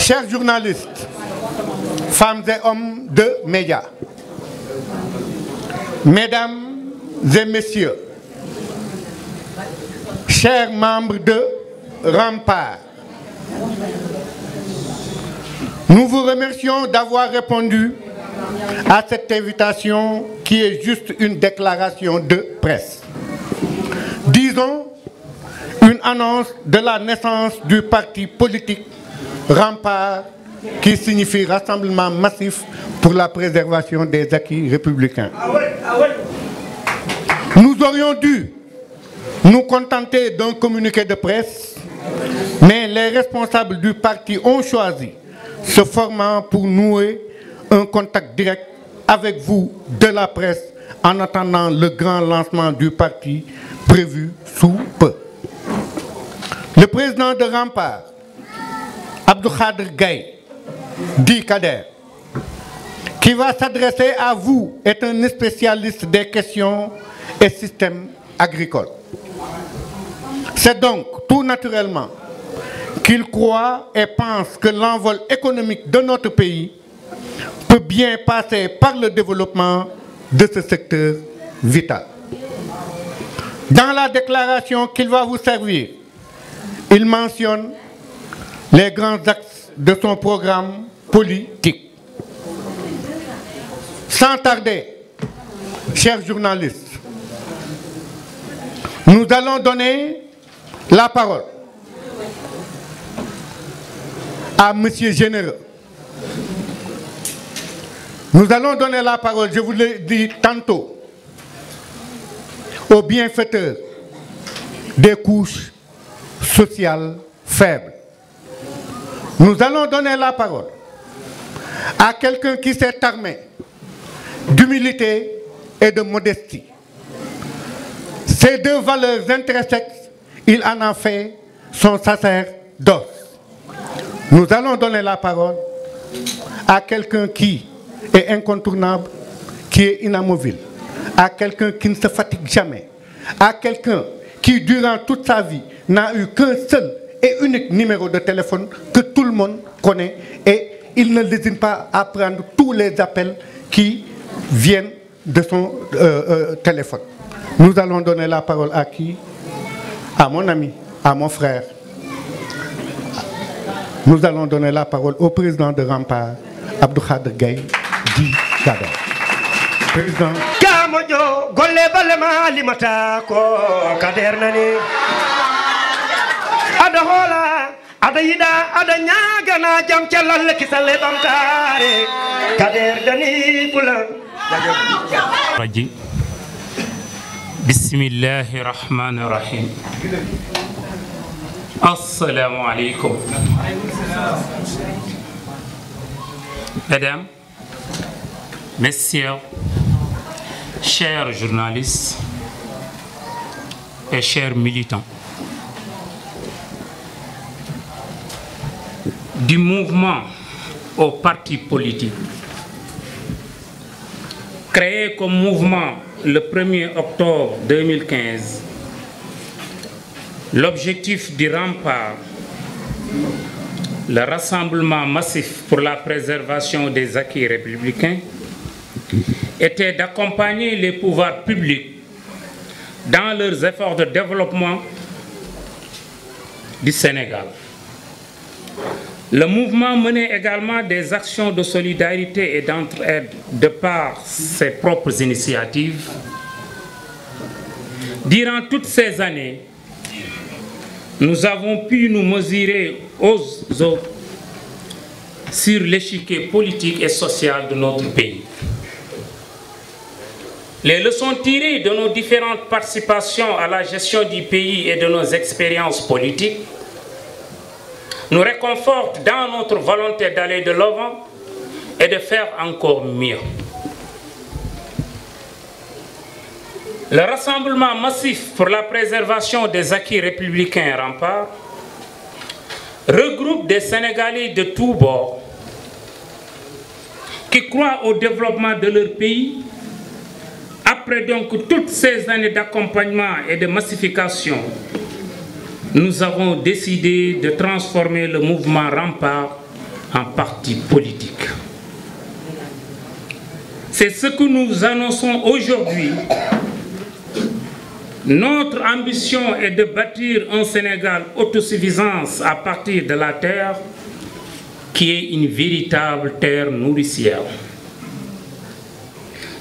Chers journalistes, femmes et hommes de médias, mesdames et messieurs, chers membres de Rempart, nous vous remercions d'avoir répondu à cette invitation qui est juste une déclaration de presse. Disons, une annonce de la naissance du parti politique Rempart, qui signifie Rassemblement massif pour la préservation des acquis républicains. Nous aurions dû nous contenter d'un communiqué de presse, mais les responsables du parti ont choisi ce format pour nouer un contact direct avec vous de la presse en attendant le grand lancement du parti prévu sous peu. Le président de Rempart, Abdou Khader Gaye, dit Kader, qui va s'adresser à vous, est un spécialiste des questions et systèmes agricoles. C'est donc tout naturellement qu'il croit et pense que l'envol économique de notre pays peut bien passer par le développement de ce secteur vital. Dans la déclaration qu'il va vous servir, il mentionne les grands axes de son programme politique. Sans tarder, chers journalistes, nous allons donner la parole à M. Généreux. Nous allons donner la parole, je vous l'ai dit tantôt, aux bienfaiteurs des couches sociales faibles. Nous allons donner la parole à quelqu'un qui s'est armé d'humilité et de modestie. Ces deux valeurs intrinsèques, il en a fait son sacerdoce. Nous allons donner la parole à quelqu'un qui est incontournable, qui est inamovible, à quelqu'un qui ne se fatigue jamais, à quelqu'un qui, durant toute sa vie, n'a eu qu'un seul et unique numéro de téléphone que tout le monde connaît, et il ne lésine pas à prendre tous les appels qui viennent de son téléphone. Nous allons donner la parole à qui? À mon ami, à mon frère. Nous allons donner la parole au président de Rempart, Abdou Khader Gaye, dit Kader. Président. Kamojo golle balema limata ko Kader nani. Ada hola, ada yida, ada nyagana jam cellal kisale bamtare. Kader dani pula. Raji. Bismillahir Rahmanir Rahim. Assalamu alaikum. Mesdames, Messieurs, chers journalistes et chers militants du mouvement au parti politique, créé comme mouvement le 1er octobre 2015, l'objectif du Rempart, le rassemblement massif pour la préservation des acquis républicains, était d'accompagner les pouvoirs publics dans leurs efforts de développement du Sénégal. Le mouvement menait également des actions de solidarité et d'entraide de par ses propres initiatives. Durant toutes ces années, nous avons pu nous mesurer aux autres sur l'échiquier politique et social de notre pays. Les leçons tirées de nos différentes participations à la gestion du pays et de nos expériences politiques nous réconfortent dans notre volonté d'aller de l'avant et de faire encore mieux. Le rassemblement massif pour la préservation des acquis républicains Rempart regroupe des Sénégalais de tous bords qui croient au développement de leur pays. Après donc toutes ces années d'accompagnement et de massification, nous avons décidé de transformer le mouvement Rempart en parti politique. C'est ce que nous annonçons aujourd'hui. Notre ambition est de bâtir un Sénégal autosuffisant à partir de la terre, qui est une véritable terre nourricière.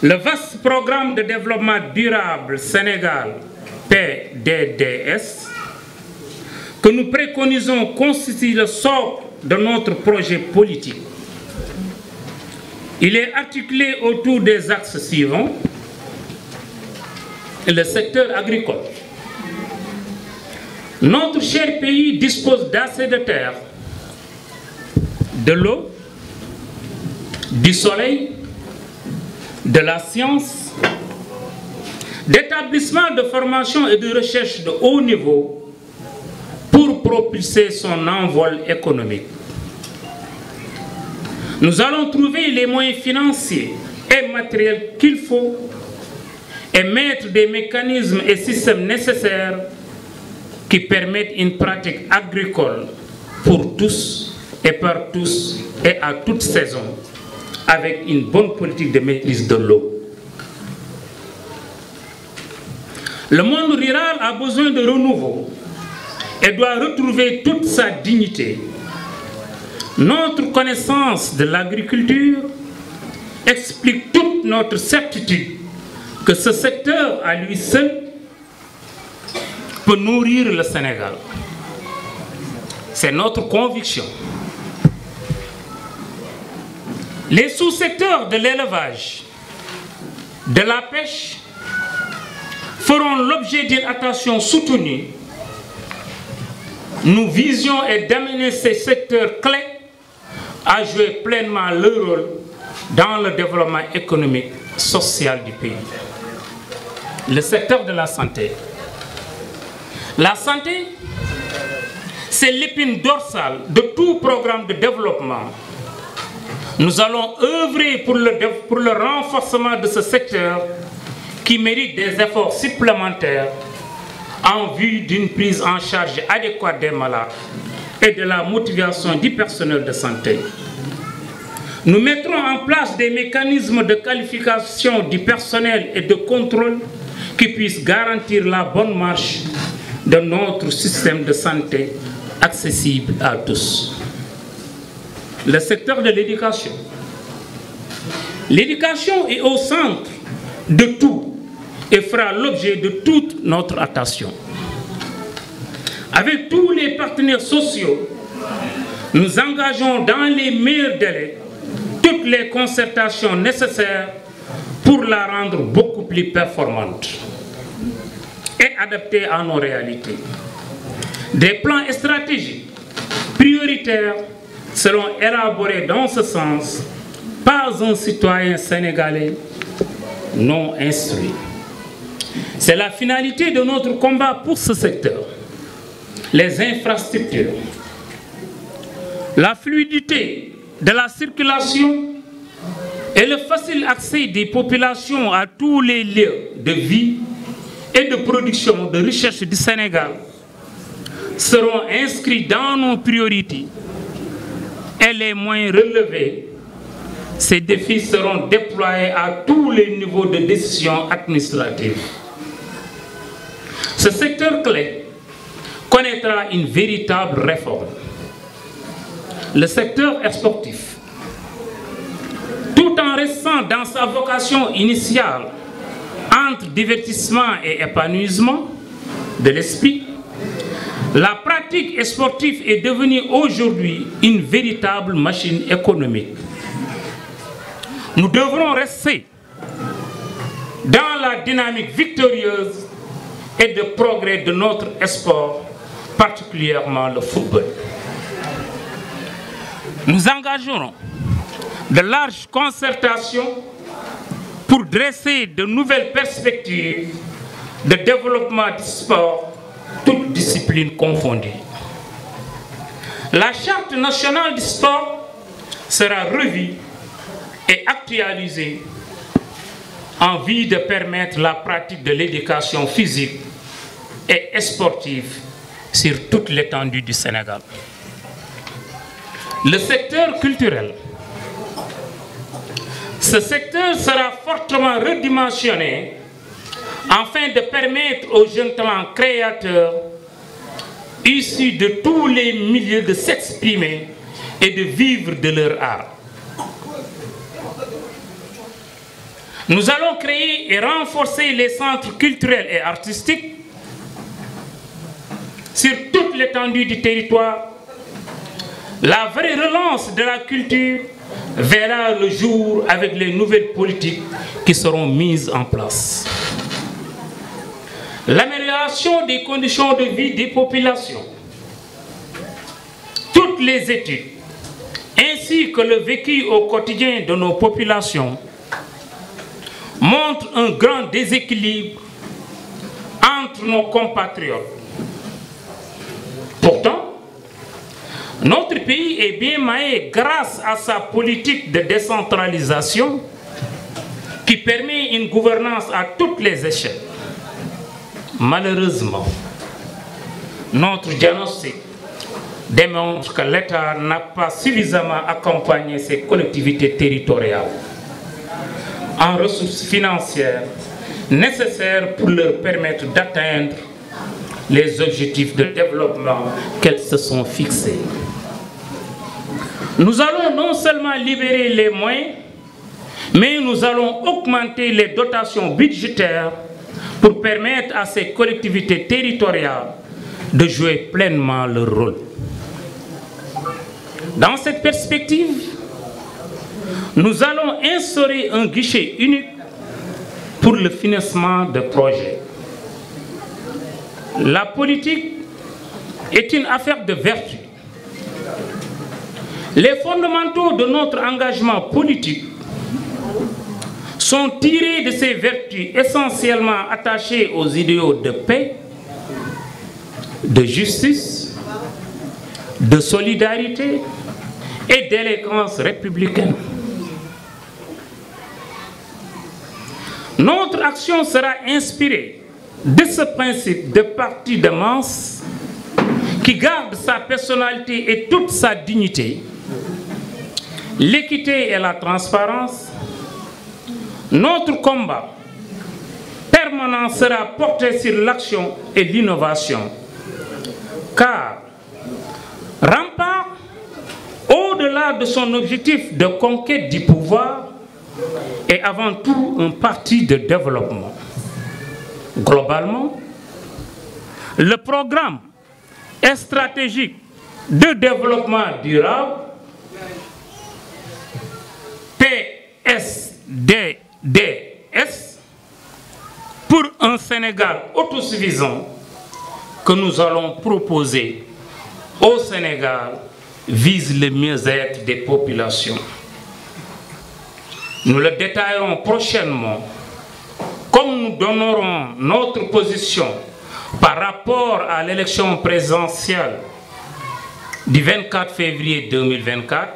Le vaste programme de développement durable Sénégal, PDDS, que nous préconisons constitue le socle de notre projet politique. Il est articulé autour des axes suivants. Le secteur agricole. Notre cher pays dispose d'assez de terre, de l'eau, du soleil, de la science, d'établissements de formation et de recherche de haut niveau pour propulser son envol économique. Nous allons trouver les moyens financiers et matériels qu'il faut et mettre des mécanismes et systèmes nécessaires qui permettent une pratique agricole pour tous et par tous et à toute saison, avec une bonne politique de maîtrise de l'eau. Le monde rural a besoin de renouveau et doit retrouver toute sa dignité. Notre connaissance de l'agriculture explique toute notre certitude que ce secteur à lui seul peut nourrir le Sénégal. C'est notre conviction. Les sous-secteurs de l'élevage, de la pêche, feront l'objet d'une attention soutenue. Nous visions et d'amener ces secteurs clés à jouer pleinement leur rôle dans le développement économique, social du pays. Le secteur de la santé. La santé, c'est l'épine dorsale de tout programme de développement. Nous allons œuvrer pour le renforcement de ce secteur qui mérite des efforts supplémentaires en vue d'une prise en charge adéquate des malades et de la motivation du personnel de santé. Nous mettrons en place des mécanismes de qualification du personnel et de contrôle qui puissent garantir la bonne marche de notre système de santé accessible à tous. Le secteur de l'éducation. L'éducation est au centre de tout et fera l'objet de toute notre attention. Avec tous les partenaires sociaux, nous engageons dans les meilleurs délais toutes les concertations nécessaires pour la rendre beaucoup plus performante et adaptée à nos réalités. Des plans stratégiques prioritaires seront élaborés dans ce sens par un citoyen sénégalais non instruit. C'est la finalité de notre combat pour ce secteur. Les infrastructures, la fluidité de la circulation et le facile accès des populations à tous les lieux de vie et de production de recherche du Sénégal seront inscrits dans nos priorités et les moyens relevés. Ces défis seront déployés à tous les niveaux de décision administrative. Ce secteur clé connaîtra une véritable réforme. Le secteur sportif, tout en restant dans sa vocation initiale entre divertissement et épanouissement de l'esprit, la pratique sportive est devenue aujourd'hui une véritable machine économique. Nous devrons rester dans la dynamique victorieuse et de progrès de notre sport, particulièrement le football. Nous engagerons de larges concertations pour dresser de nouvelles perspectives de développement du sport, toutes disciplines confondues. La Charte nationale du sport sera revue et actualisée en vue de permettre la pratique de l'éducation physique et sportive sur toute l'étendue du Sénégal. le secteur culturel. Ce secteur sera fortement redimensionné afin de permettre aux jeunes talents créateurs issus de tous les milieux de s'exprimer et de vivre de leur art. Nous allons créer et renforcer les centres culturels et artistiques sur toute l'étendue du territoire. La vraie relance de la culture verra le jour avec les nouvelles politiques qui seront mises en place. L'amélioration des conditions de vie des populations, toutes les études, ainsi que le vécu au quotidien de nos populations, montrent un grand déséquilibre entre nos compatriotes. Pourtant, notre pays est bien maillé grâce à sa politique de décentralisation qui permet une gouvernance à toutes les échelles. Malheureusement, notre diagnostic démontre que l'État n'a pas suffisamment accompagné ses collectivités territoriales en ressources financières nécessaires pour leur permettre d'atteindre les objectifs de développement qu'elles se sont fixés. Nous allons non seulement libérer les moyens, mais nous allons augmenter les dotations budgétaires pour permettre à ces collectivités territoriales de jouer pleinement leur rôle. Dans cette perspective, nous allons instaurer un guichet unique pour le financement de projets. La politique est une affaire de vertu. Les fondamentaux de notre engagement politique sont tirés de ces vertus essentiellement attachées aux idéaux de paix, de justice, de solidarité et d'élégance républicaine. Notre action sera inspirée de ce principe de parti de masse qui garde sa personnalité et toute sa dignité, l'équité et la transparence. Notre combat permanent sera porté sur l'action et l'innovation, car Rempart, au-delà de son objectif de conquête du pouvoir, est avant tout un parti de développement. Globalement, le programme stratégique de développement durable, PSDDS, pour un Sénégal autosuffisant que nous allons proposer au Sénégal vise le mieux-être des populations. Nous le détaillerons prochainement, comme nous donnerons notre position par rapport à l'élection présidentielle du 24 février 2024,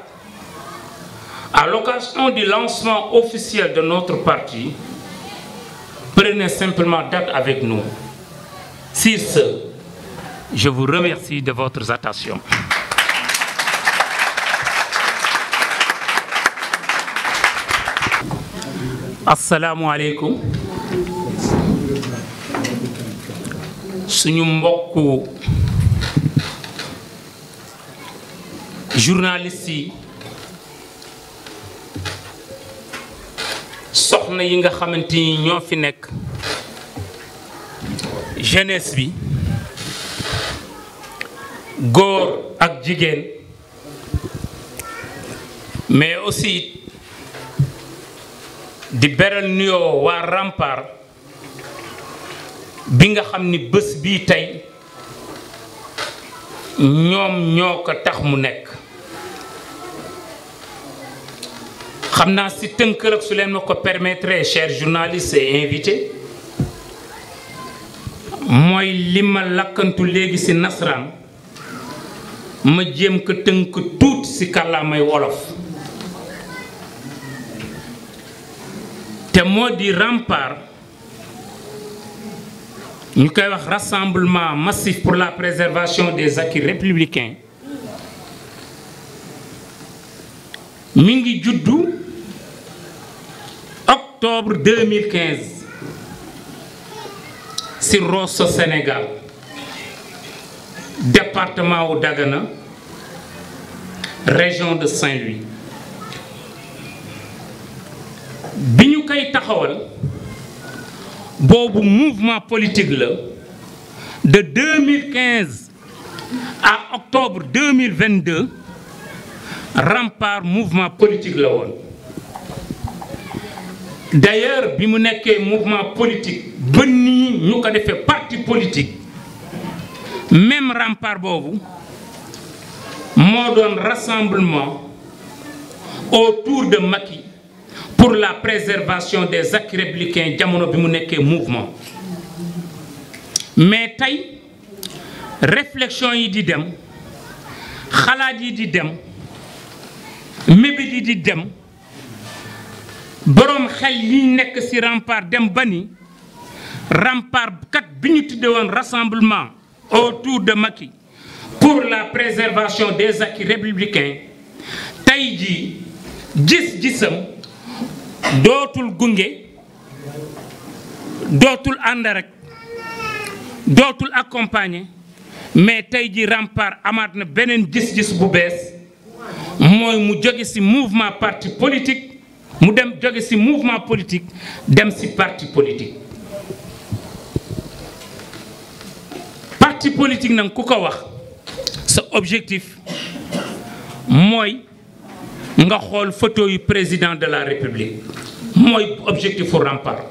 à l'occasion du lancement officiel de notre parti. Prenez simplement date avec nous. Sur ce, je vous remercie de votre attention. Assalamu alaikum. Suñu mbokku journalistes yi soxna yi nga xamante ni ñoo fi nekk jeunesse bi góor ak jigéen mais aussi di beral nuyoo waa Rempart bi nga xam ni bés bii tey ñoom ñoo ko tax mu nekk. xam naa si tënk rek su leen ma ko permettre, chers journalistes et invités, mooy li ma lakkantu léegi si nasaraan ma jéem ko tënk tuuti si kàllaamay wolof. te moo di Rempart ñu koy wax rassemblement massif pour la préservation des acquis républicains mi ngi juddu octobre 2015 ci Rosso Sénégal département wu Dagana région de Saint-Louis bi ñu koy taxawal boobu mouvement politique la de 2015 à octobre 2022 Rempart mouvement politique la woon. D'ailleurs bi mu nekkee mouvement politique ba nii ñu ko defee parti politique même Rempart boobu moo doon rassemblement autour de Macky pour la préservation des acquis républicains jamono bi mu nekkee mouvement. Mais tey réflexion yi di dem xalaat yi di dem mébét yi di dem boroom xel yi nekk ci Rempart dem ba ni Rempart kat bi ñu tudde woon rassemblement autour de Macky pour la préservation des acquis républicains tey jii gis-gisam dootul gunge dootul ànd rek dootul accompagner mais tey jii Rempart amaat na beneen gis-gis bu bees mooy mu jóge ci mouvement parti politique mu dem jóge ci mouvement politique dem ci parti politique. Parti politique nag ku ko wax sa objectif mooy nga xool photo yu président de la République mooy objectif pour Rempart.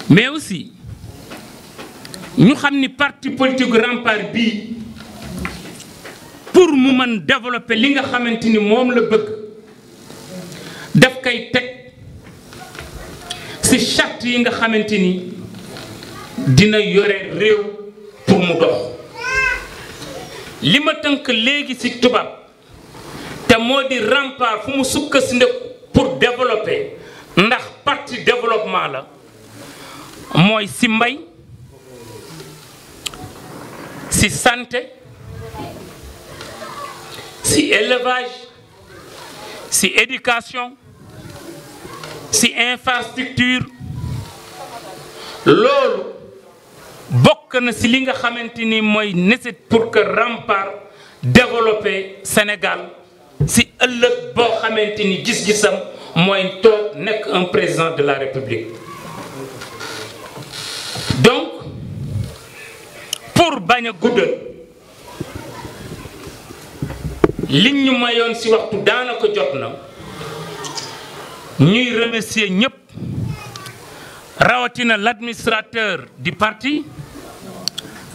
Mais aussi ñu xam ni parti politique Rempart bii pour mu mën développer li nga xamante ni moom la bëgg daf koy teg ci charte yi nga xamante ni dina yore réew pour mu dox. li ma tënk léegi ci tubaab te moo di Rempart fu mu sukkandiku pour développer ndax parti développement la mooy ci mbay ci santé ci élevage ci éducation ci infrastructure loolu bokk na ci li nga xamante ni mooy nécessité pour que Rempart développer Sénégal ci ëllëg boo xamante ni gis-gisam mooy toog nekk un président de la République. Donc pour bañ a guddal liñ ñu mayoon ci waxtu daanaka jot na ñuy remercier ñëpp rawatina l'administrateur du parti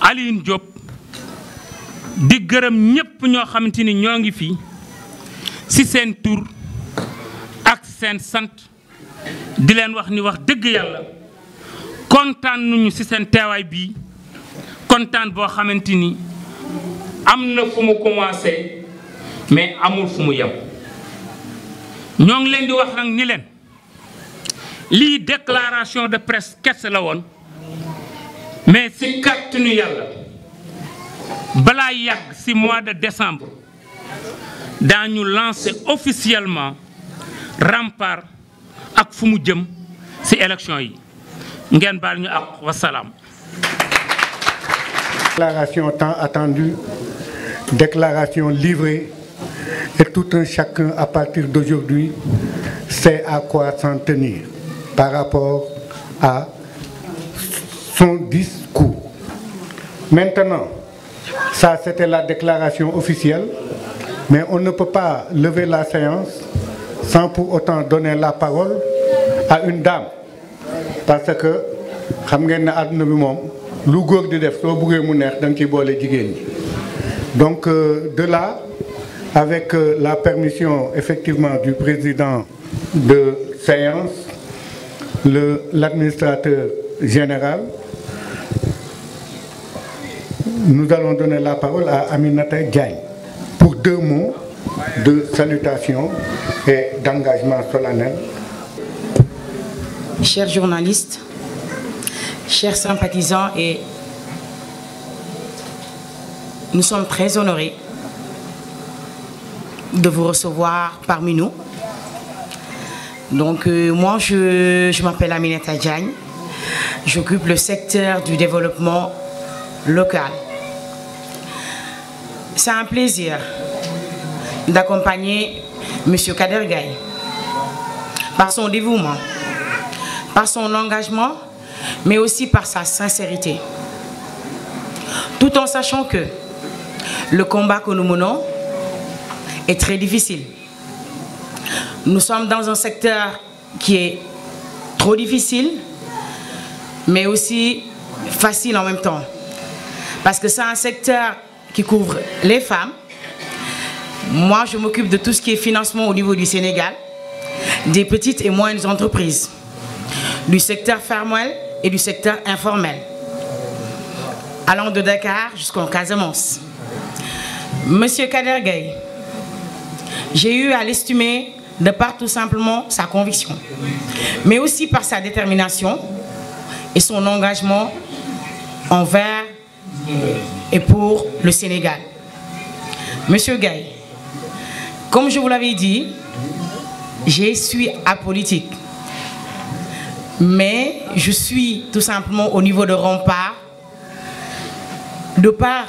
Alioune Diop di gërëm ñëpp ñoo xamante ni ñoo ngi fi ci seen tur ak seen sant di leen wax ni wax dëgg yàlla kontaan nañu ci seen teewaay bii kontaan boo xamante ni am na fu mu commencé mais amul fu mu yem. ñoo ngi leen di wax nag ni leen lii déclaration de presse kese la woon mais ci kàttanu yàlla balaa yàgg ci mois de décembre daañu lancer officiellement Rempart ak fu mu jëm ci élection yi ngeen baal ñu ak wasalaam. Déclaration tant attendue, déclaration livrée, et tout un chacun à partir d'aujourd'hui sait à quoi s'en tenir par rapport à son discours. Maintenant, ça c'était la déclaration officielle, mais on ne peut pas lever la séance sans pour autant donner la parole à une dame, parce que xam ngeen ne àdduna bi moom lu góor di def soo buggee mu neex da nga ciy boole jigéen ñi. Donc de là, avec la permission effectivement du président de séance, l'administrateur général, nous allons donner la parole à Aminata Diagne pour 2 mots de salutation et d'engagement solennel. Chers journalistes, chers sympathisants, et nous sommes très honorés de vous recevoir parmi nous. Donc moi, je m'appelle Aminata Diagne. J'occupe le secteur du développement local. C'est un plaisir d'accompagner M. Kader Gaye par son dévouement, par son engagement, mais aussi par sa sincérité. Tout en sachant que le combat que nous menons est très difficile. Nous sommes dans un secteur qui est trop difficile, mais aussi facile en même temps. Parce que c'est un secteur qui couvre les femmes. Moi, je m'occupe de tout ce qui est financement au niveau du Sénégal, des petites et moyennes entreprises, du secteur formel et du secteur informel, allant de Dakar jusqu'en Casamance. Monsieur Kader Gaye, j'ai eu à l'estimer de par tout simplement sa conviction, mais aussi par sa détermination et son engagement envers et pour le Sénégal. Monsieur Gaye, comme je vous l'avais dit, je suis apolitique, mais je suis tout simplement au niveau de rempart, de par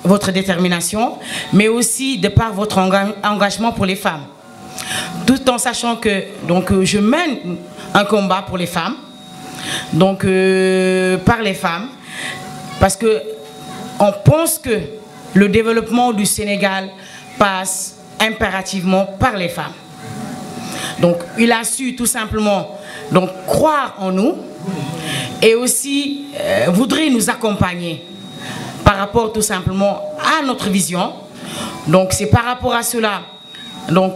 votre détermination, mais aussi de par votre engagement pour les femmes. Tout en sachant que je mène un combat pour les femmes, par les femmes, parce que on pense que le développement du Sénégal passe impérativement par les femmes. Donc il a su tout simplement croire en nous et aussi voudrait nous accompagner par rapport tout simplement à notre vision. Donc c'est par rapport à cela,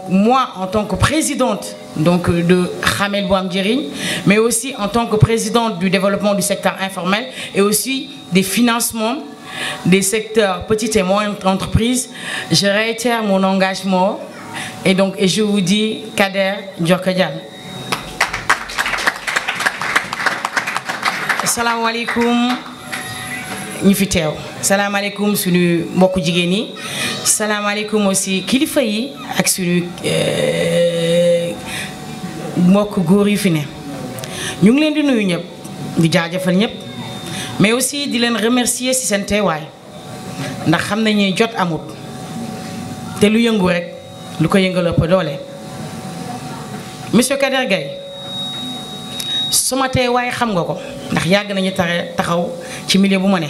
moi en tant que présidente de Hamel Bouamdjeri, mais aussi en tant que présidente du développement du secteur informel et aussi des financements des secteurs petites et moyennes entreprises, je réitère mon engagement et je vous dis Kader Djorkadial. Assalamu alaikum. ñu fi teew salaamaaleykum suñu mbokku jigéen ñi salaamaaleykum aussi kilifa yi ak suñu mbokku góor yi fi ne ñu ngi leen di nuyu ñëpp di jaajëfal ñëpp mais aussi di leen remercier ci seen teewaay ndax xam nañu jot amut te lu yëngu rek lu ko yëngal ëpp doole. Monsieur Kader Gaye sama teewaay xam nga ko ndax yàgg nañu taxaw ci milieu bu ma ne.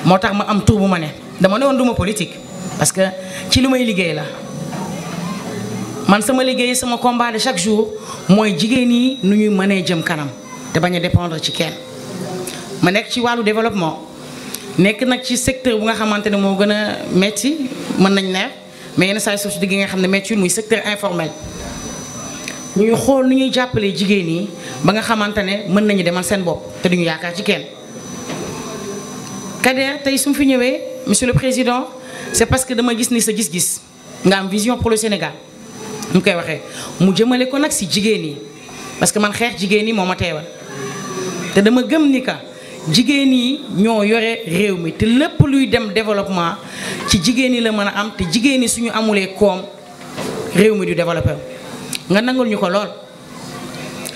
moo tax ma am tur bu ma ne dama ne woon duma politique parce que ci lu may liggéey la man sama liggéey sama combat de chaque jour mooy jigéen yi nu ñuy mënee jëm kanam te bañ a dépendre ci kenn. ma nekk ci wàllu développement nekk nag ci secteur bu nga xamante ne moo gën a metti mën nañ ne mais yenn saa yi suuf si digg nga xam ne metti muy secteur informel. ñuy xool nu ñuy jàppalee jigéen yi ba nga xamante ne mën nañu demal seen bopp te duñu yaakaar ci kenn. Kader tey su mu fi ñëwee monsieur le président c'est parce que dama gis ni sa gis-gis nga am vision pour le Sénégal ñu koy waxee mu jëmale ko nag si jigéen yi parce que man xeex jigéen yi moo ma teewal te dama gëm ni ka jigéen yi ñoo yore réew mi te lépp luy dem développement ci jigéen yi la mën a am te jigéen yi suñu amulee koom réew mi du développé nga nangul ñu ko lool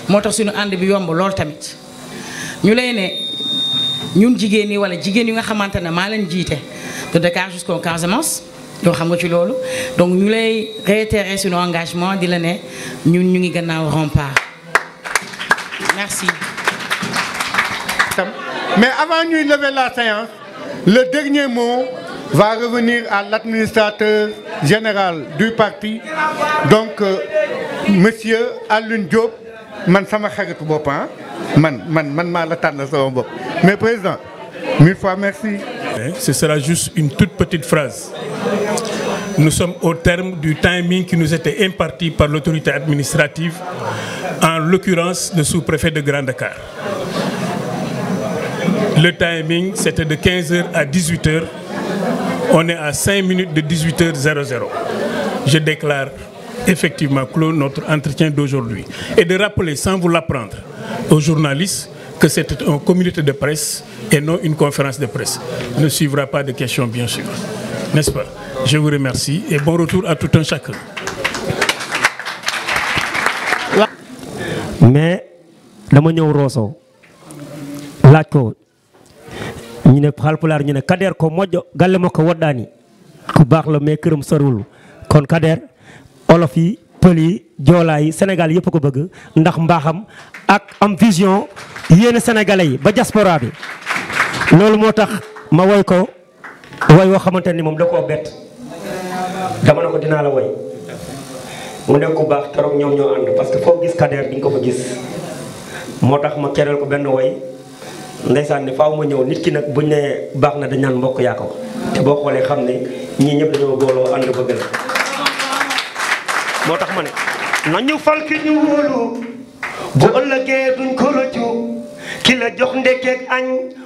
moo tax suñu ànd bi yomb lool tamit ñu lay ne ñun jigéen ñi wala jigéen yi nga xamante ne maa leen jiite de Dakar jusqu'au Casamance yoo xam nga ci loolu donc ñu lay réitérer suñu engagement di la ne ñun ñu ngi gannaaw rempart merci. Mais avant ñuy lever la séance, le dernier mot va revenir à l'administrateur général du parti, donc monsieur Alioune Diop man sama xaritu bopp man maa la tànn sama bopp mais président 1000 fois merci. Ce sera juste une toute petite phrase. Nous sommes au terme du timing qui nous était imparti par l'autorité administrative, en l'occurrence le sous-préfet de Grand Dakar. Le timing, c'était de 15h à 18h. On est à 5 minutes de 18h00. Je déclare effectivement clos notre entretien d'aujourd'hui. Et de rappeler, sans vous l'apprendre, aux journalistes que c'était un communiqué de presse et non une conférence de presse. Ne suivra pas de questions, bien sûr. N'est-ce pas? Je vous remercie et bon retour à tout un chacun. Mais dama ñëw Rosso laaj ko ñu ne Haalpulaar ñu ne Kader ko moƴƴo galle makko woɗɗaani ku baax la mais këram soriwul kon Kader olof yi pël yi joolaa yi Sénégal yëpp ko bëgg ndax mbaaxam ak am vision yéene sénégalais yi ba diaspora bi loolu moo tax ma woy ko woy woo xamante ni moom da koo bett dama ne ko dinaa la woy mu nekk ku baax keroog ñoom ñoo ànd parce que foo gis Kader di nga ko fa gis moo tax ma kereel ko benn woy ndeysaan ne faaw ma ñëw nit ki nag buñ ne baax na dañ naan mbokk yaa ko te boo xoolee xam ne ñii ñëpp dañoo booloo ànd bëgg la moo tax ma ne nañu fal ki ñu wóolu bu ëllëgee duñ ko rëccu ki la jox ndekkeeg añ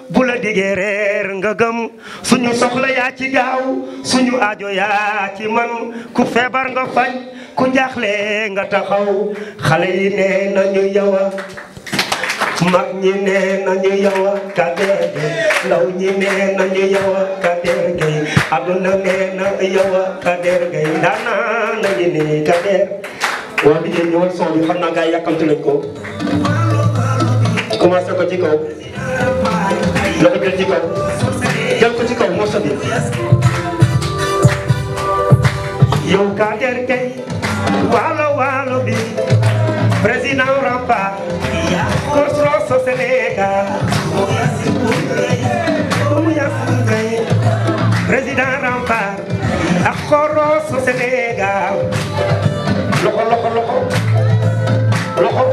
bu la digee reer nga gëm suñu soxla yaa ci gaaw suñu aajo yaa ci man ku feebar nga faj ku jaaxle nga taxaw xale yi nee nañu yow mag ñi nee nañu yow Kader Gueye ndaw ñi nee nañu yow Kader Gueye aduna nee na yow Kader Gueye daana nañu ni Kader waa bi jee ñëwal son bi xam naa gars yi yàkkamti nañ ko commencé ko ci kaw loxo jël ci kaw jël ko ci kaw morceau bi yow Kader Gueye waalo waalo bi président Rempart Rosso Sénégal président Rempart ak Rosso Sénégal loxo loxo loxo loxo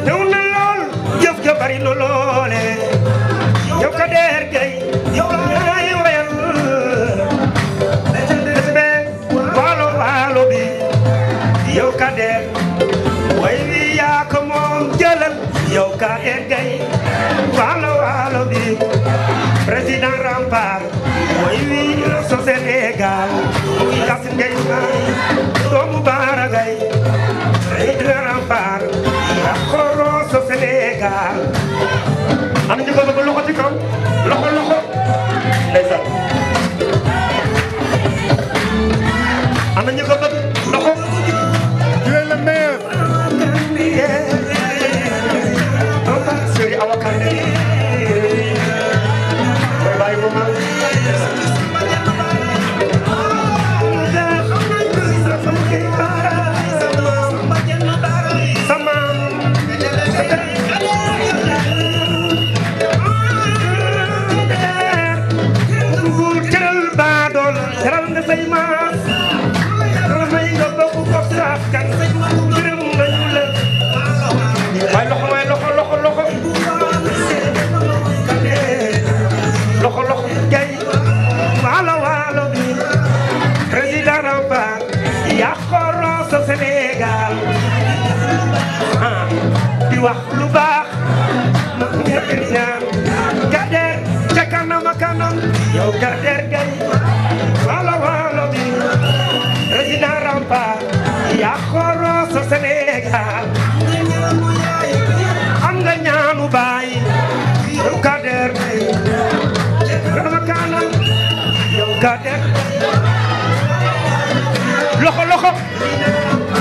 ñëw na lool jëf ja bari na loole yow Kader Gueye yow laay wayal waalo waalo bi yow Kader way wi yaa ko moom jëlal yow Kader Gueye waalo waalo bi président Rempart way wi so Sénégal Yacine Gueye doomu Baara Gueye président Rempart ak Rosso Sénégal am ñu ko bëgg loxo ci kaw loxo loxo ndeysaan am ñu ko bëgg loxo Tu es le meilleur. Seri Awa Kandé bye mama sama nguur teral baadool teral nga say maas may nga bokk ko saaf kan gërëm nañu la waaye loxo loxo loxo loxo loxo Gueye waalo waalo bi président Rempart yaa ko Rosso Sénégal di wax lu baax ma ñaan Kader ca kanam a kanam yow Kader Gueye waalo waalo bi président Rempart yaa ko Rosso Sénégal am nga ñaanu baay yow Kader dama kanam yow Kader loxo loxo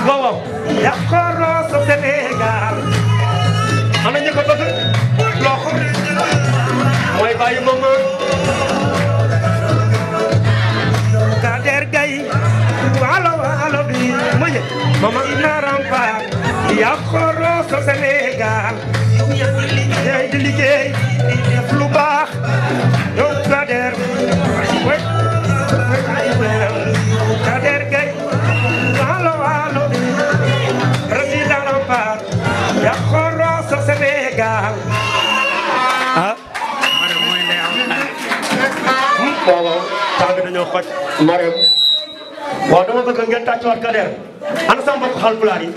waaw waaw yaa ko Rosso Sénégal am na ñu ko bëgg loxo mooy bàyyi mama Kader Gueye waalo waalo bi mu ñe mama ina Rempart yaa ko Rosso Sénégal yaay di liggéey def lu baax yow Kader Kader Gueye waalo waalo bi président Rempart yaa ko Rosso Sénégal ah waaw temps bi dañoo xoj Marème waaw dama bëgg ngeen tàccuwaat Kader ana sama mbokk Haalpulaar yi